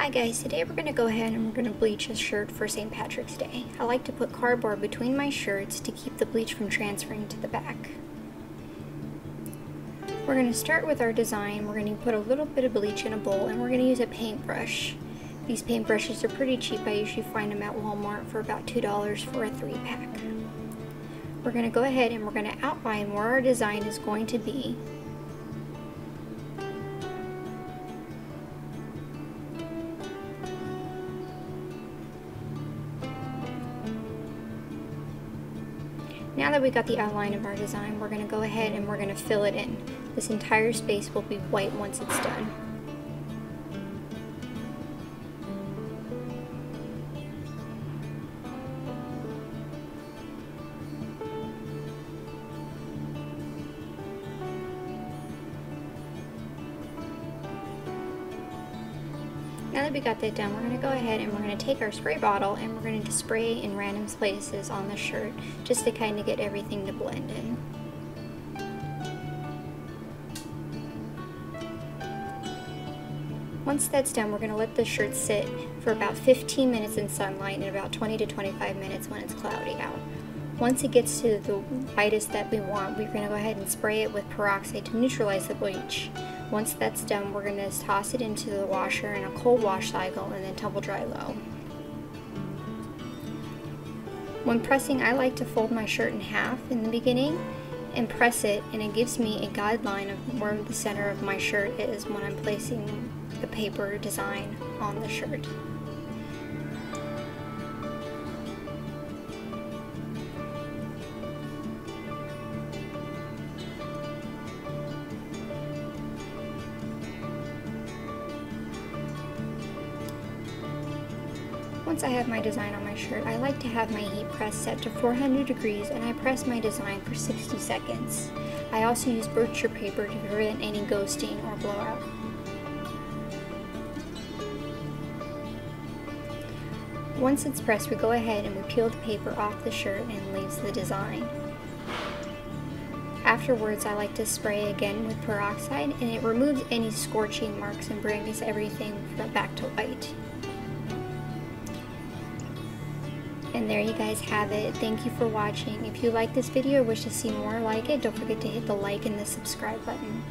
Hi guys, today we're going to go ahead and we're going to bleach a shirt for St. Patrick's Day. I like to put cardboard between my shirts to keep the bleach from transferring to the back. We're going to start with our design. We're going to put a little bit of bleach in a bowl and we're going to use a paintbrush. These paintbrushes are pretty cheap. I usually find them at Walmart for about $2 for a 3-pack. We're going to go ahead and we're going to outline where our design is going to be. Now that we got the outline of our design, we're going to go ahead and we're going to fill it in. This entire space will be white once it's done. Now that we got that done, we're going to go ahead and we're going to take our spray bottle and we're going to spray in random places on the shirt just to kind of get everything to blend in. Once that's done, we're going to let the shirt sit for about 15 minutes in sunlight and about 20 to 25 minutes when it's cloudy out. Once it gets to the whitest that we want, we're going to go ahead and spray it with peroxide to neutralize the bleach. Once that's done, we're going to toss it into the washer in a cold wash cycle and then tumble dry low. When pressing, I like to fold my shirt in half in the beginning and press it, and it gives me a guideline of where the center of my shirt is when I'm placing the paper design on the shirt. Once I have my design on my shirt, I like to have my heat press set to 400 degrees and I press my design for 60 seconds. I also use butcher paper to prevent any ghosting or blowout. Once it's pressed, we go ahead and we peel the paper off the shirt and leaves the design. Afterwards, I like to spray again with peroxide and it removes any scorching marks and brings everything back to white. And there you guys have it. Thank you for watching. If you like this video or wish to see more like it, don't forget to hit the like and the subscribe button.